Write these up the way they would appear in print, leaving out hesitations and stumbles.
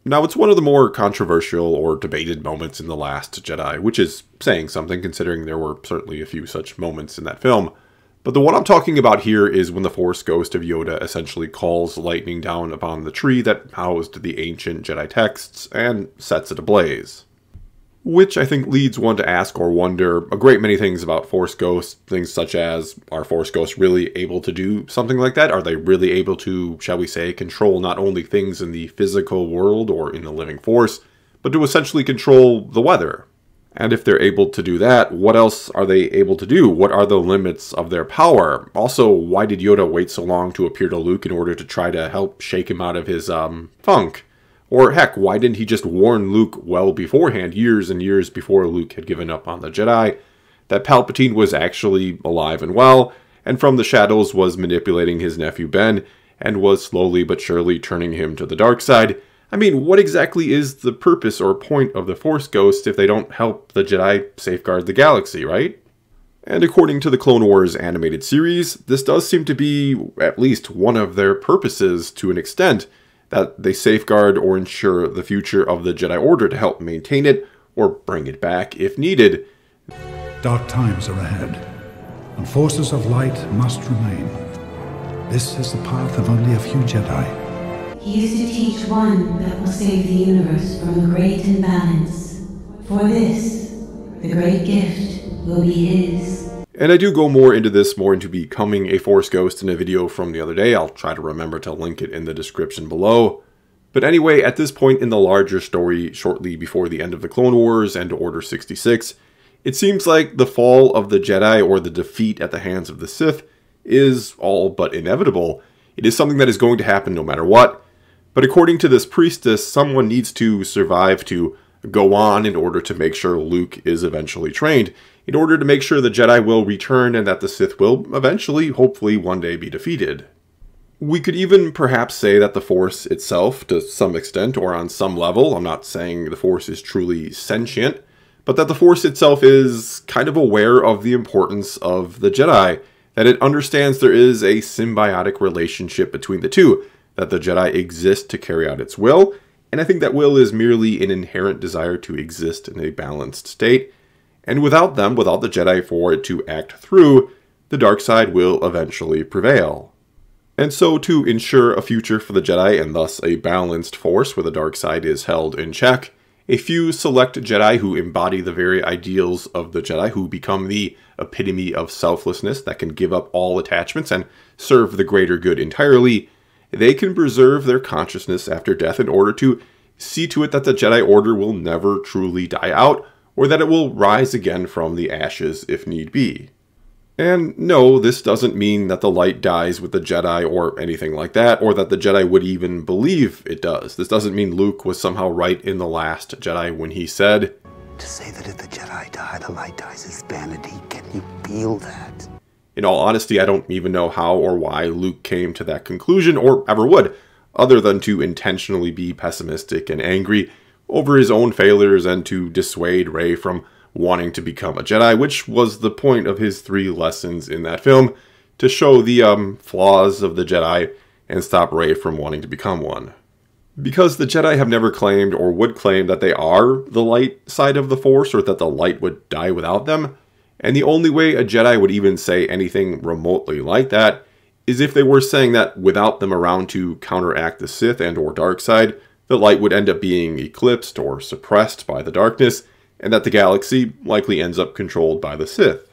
Now, it's one of the more controversial or debated moments in The Last Jedi, which is saying something considering there were certainly a few such moments in that film. But the one I'm talking about here is when the Force ghost of Yoda essentially calls lightning down upon the tree that housed the ancient Jedi texts and sets it ablaze. Which I think leads one to ask or wonder a great many things about Force ghosts, things such as, are Force ghosts really able to do something like that? Are they really able to, shall we say, control not only things in the physical world or in the living Force, but to essentially control the weather? And if they're able to do that, what else are they able to do? What are the limits of their power? Also, why did Yoda wait so long to appear to Luke in order to try to help shake him out of his, funk? Or heck, why didn't he just warn Luke well beforehand, years and years before Luke had given up on the Jedi, that Palpatine was actually alive and well, and from the shadows was manipulating his nephew Ben, and was slowly but surely turning him to the dark side? I mean, what exactly is the purpose or point of the Force Ghosts if they don't help the Jedi safeguard the galaxy, right? And according to the Clone Wars animated series, this does seem to be at least one of their purposes to an extent, that they safeguard or ensure the future of the Jedi Order to help maintain it or bring it back if needed. Dark times are ahead, and forces of light must remain. This is the path of only a few Jedi. He is to teach one that will save the universe from a great imbalance. For this, the great gift will be his. And I do go more into becoming a Force Ghost in a video from the other day. I'll try to remember to link it in the description below. But anyway, at this point in the larger story, shortly before the end of the Clone Wars and Order 66, it seems like the fall of the Jedi, or the defeat at the hands of the Sith, is all but inevitable. It is something that is going to happen no matter what. But according to this priestess, someone needs to survive to go on in order to make sure Luke is eventually trained, in order to make sure the Jedi will return and that the Sith will eventually, hopefully, one day be defeated. We could even perhaps say that the Force itself, to some extent or on some level, I'm not saying the Force is truly sentient, but that the Force itself is kind of aware of the importance of the Jedi, that it understands there is a symbiotic relationship between the two, that the Jedi exist to carry out its will, and I think that will is merely an inherent desire to exist in a balanced state, and without them, without the Jedi for it to act through, the dark side will eventually prevail. And so to ensure a future for the Jedi, and thus a balanced Force where the dark side is held in check, a few select Jedi who embody the very ideals of the Jedi, who become the epitome of selflessness that can give up all attachments and serve the greater good entirely, they can preserve their consciousness after death in order to see to it that the Jedi Order will never truly die out, or that it will rise again from the ashes if need be. And no, this doesn't mean that the light dies with the Jedi or anything like that, or that the Jedi would even believe it does. This doesn't mean Luke was somehow right in The Last Jedi when he said, "To say that if the Jedi die, the light dies is vanity. Can you feel that?" In all honesty, I don't even know how or why Luke came to that conclusion, or ever would, other than to intentionally be pessimistic and angry over his own failures and to dissuade Rey from wanting to become a Jedi, which was the point of his 3 lessons in that film, to show the flaws of the Jedi and stop Rey from wanting to become one. Because the Jedi have never claimed or would claim that they are the light side of the Force, or that the light would die without them, and the only way a Jedi would even say anything remotely like that is if they were saying that without them around to counteract the Sith and or dark side, the light would end up being eclipsed or suppressed by the darkness, and that the galaxy likely ends up controlled by the Sith.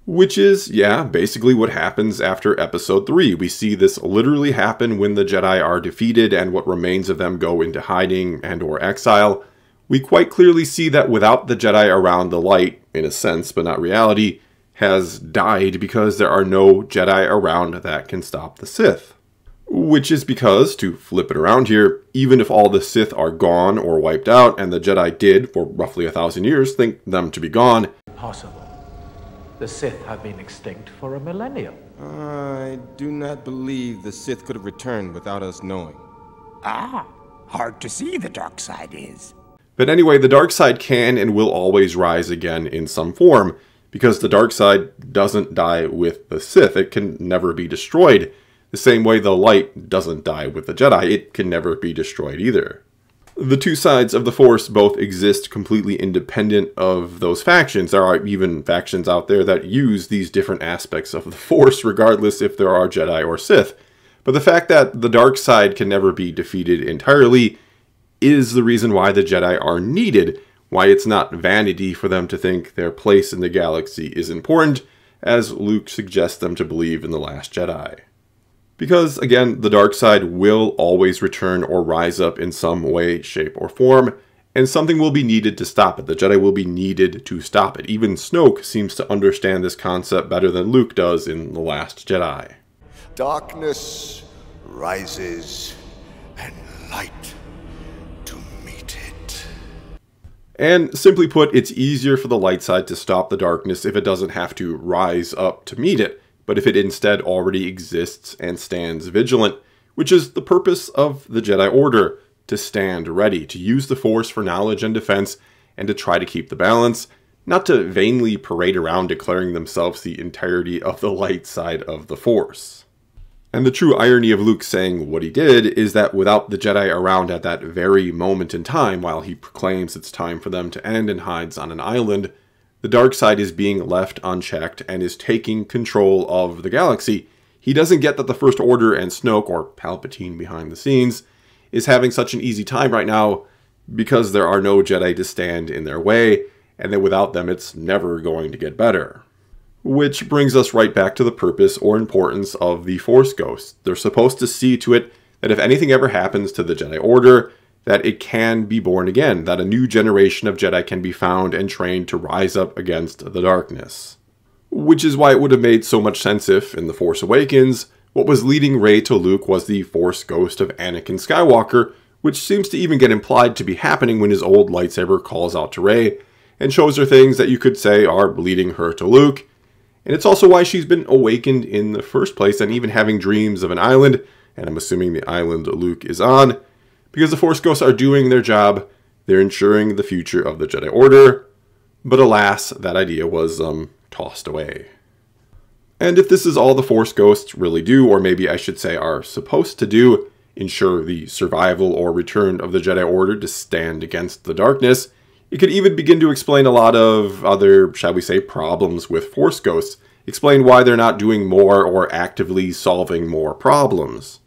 Which is, yeah, basically what happens after Episode 3. We see this literally happen when the Jedi are defeated and what remains of them go into hiding and or exile. We quite clearly see that without the Jedi around, the light, in a sense but not reality, has died because there are no Jedi around that can stop the Sith. Which is because, to flip it around here, even if all the Sith are gone or wiped out, and the Jedi did, for roughly 1,000 years, think them to be gone, Impossible. The Sith have been extinct for a millennium. I do not believe the Sith could have returned without us knowing. Ah, hard to see the dark side is. But anyway, the dark side can and will always rise again in some form, because the dark side doesn't die with the Sith. It can never be destroyed. The same way the light doesn't die with the Jedi, it can never be destroyed either. The two sides of the Force both exist completely independent of those factions. There are even factions out there that use these different aspects of the Force, regardless if there are Jedi or Sith. But the fact that the dark side can never be defeated entirely is the reason why the Jedi are needed, why it's not vanity for them to think their place in the galaxy is important, as Luke suggests them to believe in The Last Jedi. Because, again, the dark side will always return or rise up in some way, shape, or form, and something will be needed to stop it. The Jedi will be needed to stop it. Even Snoke seems to understand this concept better than Luke does in The Last Jedi. Darkness rises and light to meet it. And simply put, it's easier for the light side to stop the darkness if it doesn't have to rise up to meet it, but if it instead already exists and stands vigilant, which is the purpose of the Jedi Order, to stand ready, to use the Force for knowledge and defense, and to try to keep the balance, not to vainly parade around declaring themselves the entirety of the light side of the Force. And the true irony of Luke saying what he did is that without the Jedi around at that very moment in time, while he proclaims it's time for them to end and hides on an island, the dark side is being left unchecked and is taking control of the galaxy. He doesn't get that the First Order and Snoke, or Palpatine behind the scenes, is having such an easy time right now because there are no Jedi to stand in their way, and that without them it's never going to get better. Which brings us right back to the purpose or importance of the Force Ghosts. They're supposed to see to it that if anything ever happens to the Jedi Order, that it can be born again, that a new generation of Jedi can be found and trained to rise up against the darkness. Which is why it would have made so much sense if, in The Force Awakens, what was leading Rey to Luke was the Force ghost of Anakin Skywalker, which seems to even get implied to be happening when his old lightsaber calls out to Rey, and shows her things that you could say are leading her to Luke. And it's also why she's been awakened in the first place and even having dreams of an island, and I'm assuming the island Luke is on, because the Force Ghosts are doing their job. They're ensuring the future of the Jedi Order. But alas, that idea was tossed away. And if this is all the Force Ghosts really do, or maybe I should say are supposed to do, ensure the survival or return of the Jedi Order to stand against the darkness, it could even begin to explain a lot of other, shall we say, problems with Force Ghosts. Explain why they're not doing more or actively solving more problems.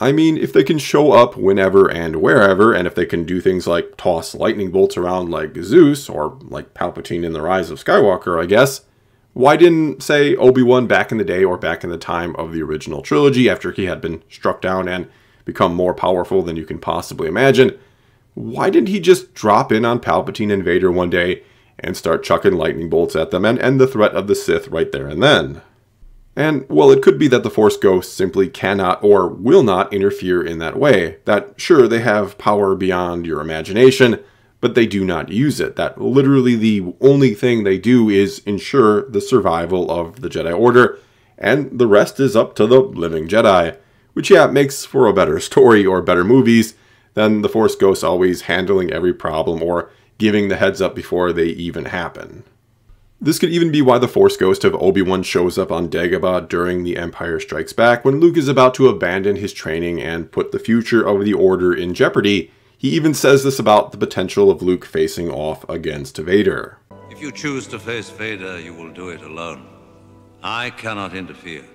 I mean, if they can show up whenever and wherever, and if they can do things like toss lightning bolts around like Zeus, or like Palpatine in The Rise of Skywalker, I guess, why didn't, say, Obi-Wan back in the day or back in the time of the original trilogy, after he had been struck down and become more powerful than you can possibly imagine, why didn't he just drop in on Palpatine and Vader one day and start chucking lightning bolts at them and end the threat of the Sith right there and then? And, well, it could be that the Force Ghosts simply cannot or will not interfere in that way. That, sure, they have power beyond your imagination, but they do not use it. That literally the only thing they do is ensure the survival of the Jedi Order, and the rest is up to the living Jedi. Which, yeah, makes for a better story or better movies than the Force Ghosts always handling every problem or giving the heads up before they even happen. This could even be why the Force Ghost of Obi-Wan shows up on Dagobah during The Empire Strikes Back when Luke is about to abandon his training and put the future of the Order in jeopardy. He even says this about the potential of Luke facing off against Vader. If you choose to face Vader, you will do it alone. I cannot interfere.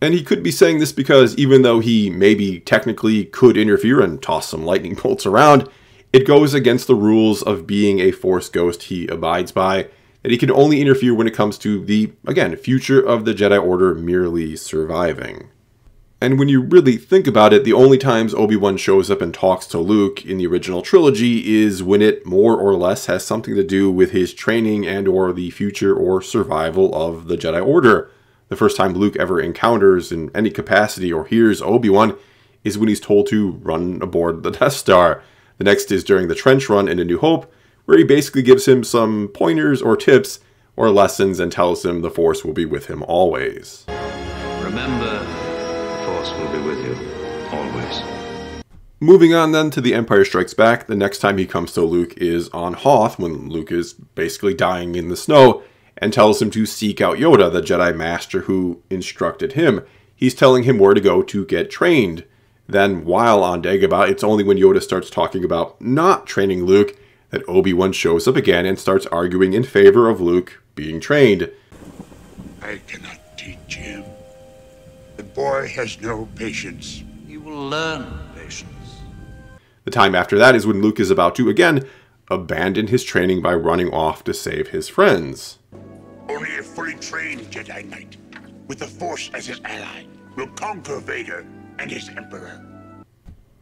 And he could be saying this because even though he maybe technically could interfere and toss some lightning bolts around, it goes against the rules of being a Force Ghost he abides by, that he can only interfere when it comes to the, again, future of the Jedi Order merely surviving. And when you really think about it, the only times Obi-Wan shows up and talks to Luke in the original trilogy is when it more or less has something to do with his training and or the future or survival of the Jedi Order. The first time Luke ever encounters in any capacity or hears Obi-Wan is when he's told to run aboard the Death Star. The next is during the trench run in A New Hope, where he basically gives him some pointers or tips or lessons and tells him the Force will be with him always. Remember, the Force will be with you, always. Moving on then to The Empire Strikes Back, the next time he comes to Luke is on Hoth, when Luke is basically dying in the snow, and tells him to seek out Yoda, the Jedi Master who instructed him. He's telling him where to go to get trained. Then, while on Dagobah, it's only when Yoda starts talking about not training Luke that Obi-Wan shows up again and starts arguing in favor of Luke being trained. I cannot teach him. The boy has no patience. He will learn patience. The time after that is when Luke is about to, again, abandon his training by running off to save his friends. Only a fully trained Jedi Knight, with the Force as his ally, will conquer Vader and his Emperor.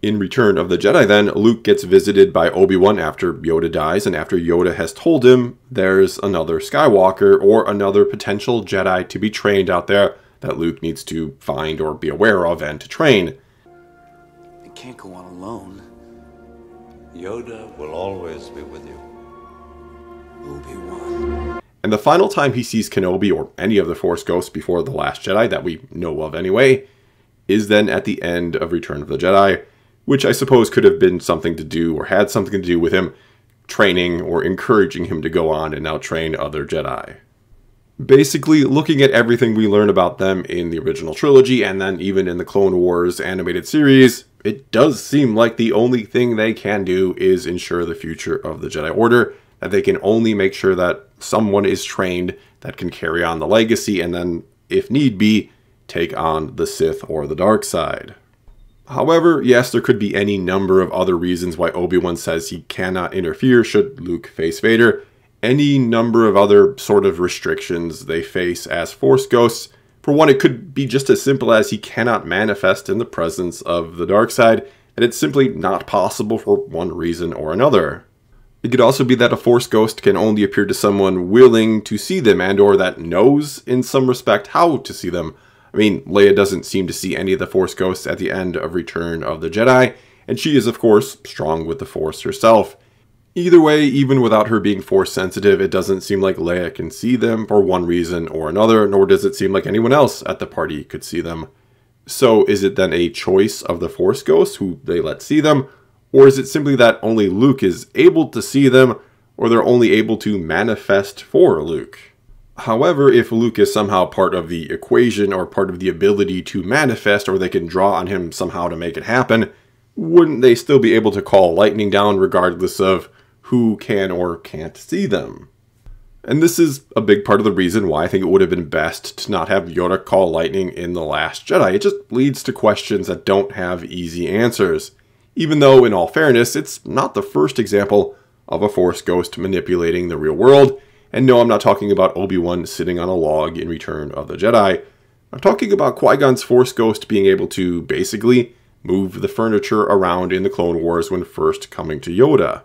In Return of the Jedi, then, Luke gets visited by Obi-Wan after Yoda dies, and after Yoda has told him there's another Skywalker or another potential Jedi to be trained out there that Luke needs to find or be aware of and to train. You can't go on alone. Yoda will always be with you. Obi-Wan. And the final time he sees Kenobi or any of the Force Ghosts before The Last Jedi, that we know of anyway, is then at the end of Return of the Jedi, which I suppose could have been something to do or had something to do with him training or encouraging him to go on and now train other Jedi. Basically, looking at everything we learn about them in the original trilogy and then even in the Clone Wars animated series, it does seem like the only thing they can do is ensure the future of the Jedi Order, that they can only make sure that someone is trained that can carry on the legacy and then, if need be, take on the Sith or the dark side. However, yes, there could be any number of other reasons why Obi-Wan says he cannot interfere should Luke face Vader, any number of other sort of restrictions they face as Force Ghosts. For one, it could be just as simple as he cannot manifest in the presence of the dark side, and it's simply not possible for one reason or another. It could also be that a Force Ghost can only appear to someone willing to see them and or that knows, in some respect, how to see them. I mean, Leia doesn't seem to see any of the Force Ghosts at the end of Return of the Jedi, and she is, of course, strong with the Force herself. Either way, even without her being Force sensitive, it doesn't seem like Leia can see them for one reason or another, nor does it seem like anyone else at the party could see them. So is it then a choice of the Force Ghosts who they let see them, or is it simply that only Luke is able to see them, or they're only able to manifest for Luke? However, if Luke is somehow part of the equation or part of the ability to manifest, or they can draw on him somehow to make it happen, wouldn't they still be able to call lightning down regardless of who can or can't see them? And this is a big part of the reason why I think it would have been best to not have Yoda call lightning in The Last Jedi. It just leads to questions that don't have easy answers. Even though, in all fairness, it's not the first example of a Force Ghost manipulating the real world. And no, I'm not talking about Obi-Wan sitting on a log in Return of the Jedi. I'm talking about Qui-Gon's Force Ghost being able to, basically, move the furniture around in the Clone Wars when first coming to Yoda.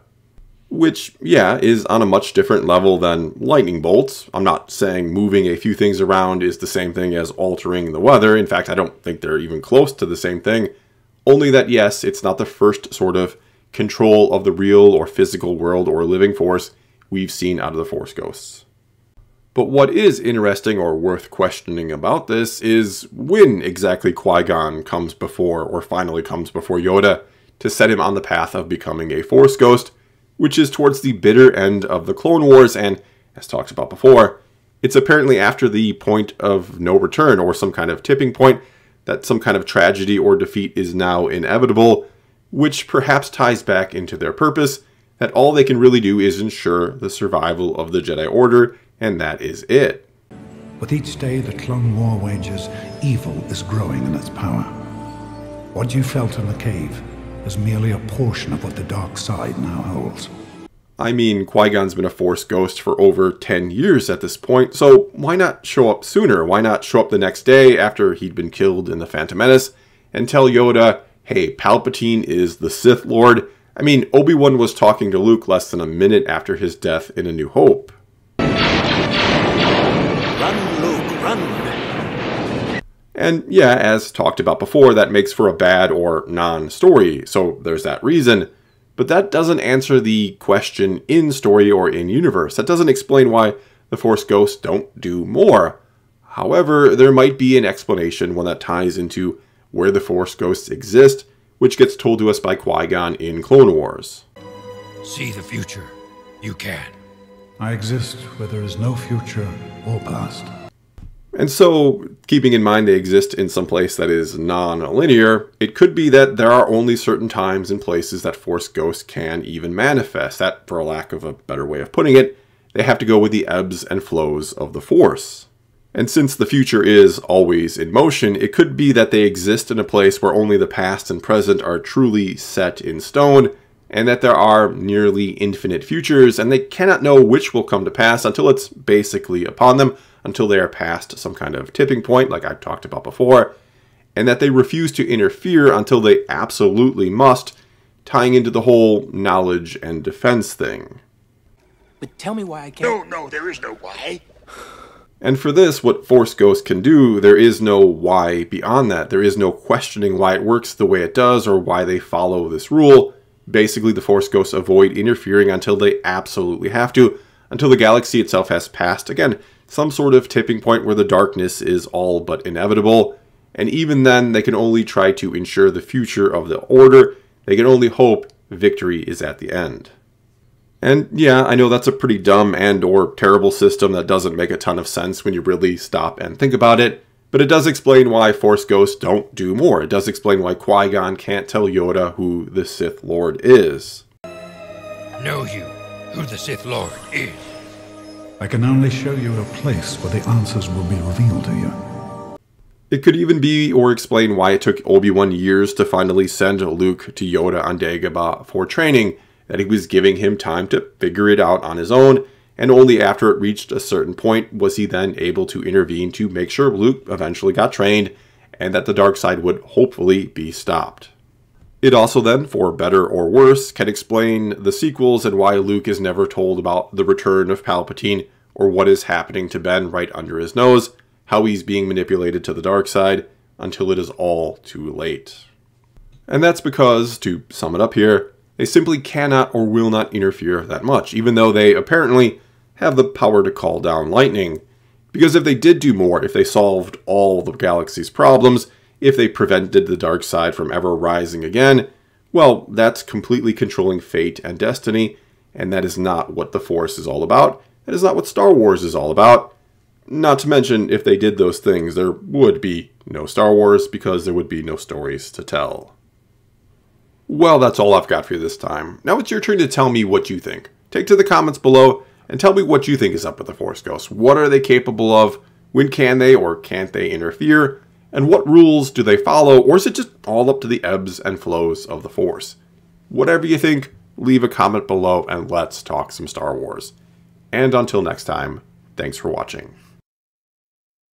Which, yeah, is on a much different level than lightning bolts. I'm not saying moving a few things around is the same thing as altering the weather. In fact, I don't think they're even close to the same thing. Only that, yes, it's not the first sort of control of the real or physical world or living force we've seen out of the Force Ghosts. But what is interesting or worth questioning about this is when exactly Qui-Gon comes before, or finally comes before Yoda, to set him on the path of becoming a Force Ghost, which is towards the bitter end of the Clone Wars, and, as talked about before, it's apparently after the point of no return, or some kind of tipping point, that some kind of tragedy or defeat is now inevitable, which perhaps ties back into their purpose, that all they can really do is ensure the survival of the Jedi Order, and that is it. With each day the Clone War wages, evil is growing in its power. What you felt in the cave is merely a portion of what the dark side now holds. I mean, Qui-Gon's been a Force Ghost for over 10 years at this point, so why not show up sooner? Why not show up the next day after he'd been killed in the Phantom Menace and tell Yoda, hey, Palpatine is the Sith Lord? I mean, Obi-Wan was talking to Luke less than a minute after his death in A New Hope. Run, Luke, run! And yeah, as talked about before, that makes for a bad or non-story, so there's that reason. But that doesn't answer the question in story or in universe. That doesn't explain why the Force Ghosts don't do more. However, there might be an explanation, one that ties into where the Force Ghosts exist, which gets told to us by Qui-Gon in Clone Wars. See the future. You can. I exist where there is no future or past. And so, keeping in mind they exist in some place that is non-linear, it could be that there are only certain times and places that Force ghosts can even manifest. That, for a lack of a better way of putting it, they have to go with the ebbs and flows of the Force. And since the future is always in motion, it could be that they exist in a place where only the past and present are truly set in stone, and that there are nearly infinite futures, and they cannot know which will come to pass until it's basically upon them, until they are past some kind of tipping point, like I've talked about before, and that they refuse to interfere until they absolutely must, tying into the whole knowledge and defense thing. But tell me why I can't... No, there is no why. And for this, what Force ghosts can do, there is no why beyond that. There is no questioning why it works the way it does or why they follow this rule. Basically, the Force ghosts avoid interfering until they absolutely have to, until the galaxy itself has passed, again, some sort of tipping point where the darkness is all but inevitable. And even then, they can only try to ensure the future of the Order. They can only hope victory is at the end. And yeah, I know that's a pretty dumb and or terrible system that doesn't make a ton of sense when you really stop and think about it, but it does explain why Force ghosts don't do more. It does explain why Qui-Gon can't tell Yoda who the Sith Lord is. Know you who the Sith Lord is? I can only show you a place where the answers will be revealed to you. It could even be or explain why it took Obi-Wan years to finally send Luke to Yoda on Dagobah for training, that he was giving him time to figure it out on his own, and only after it reached a certain point was he then able to intervene to make sure Luke eventually got trained, and that the dark side would hopefully be stopped. It also then, for better or worse, can explain the sequels and why Luke is never told about the return of Palpatine or what is happening to Ben right under his nose, how he's being manipulated to the dark side, until it is all too late. And that's because, to sum it up here, they simply cannot or will not interfere that much, even though they apparently have the power to call down lightning. Because if they did do more, if they solved all the galaxy's problems, if they prevented the dark side from ever rising again, well, that's completely controlling fate and destiny, and that is not what the Force is all about. That is not what Star Wars is all about. Not to mention, if they did those things, there would be no Star Wars, because there would be no stories to tell. Well, that's all I've got for you this time. Now it's your turn to tell me what you think. Take to the comments below and tell me what you think is up with the Force Ghosts. What are they capable of? When can they or can't they interfere? And what rules do they follow? Or is it just all up to the ebbs and flows of the Force? Whatever you think, leave a comment below and let's talk some Star Wars. And until next time, thanks for watching.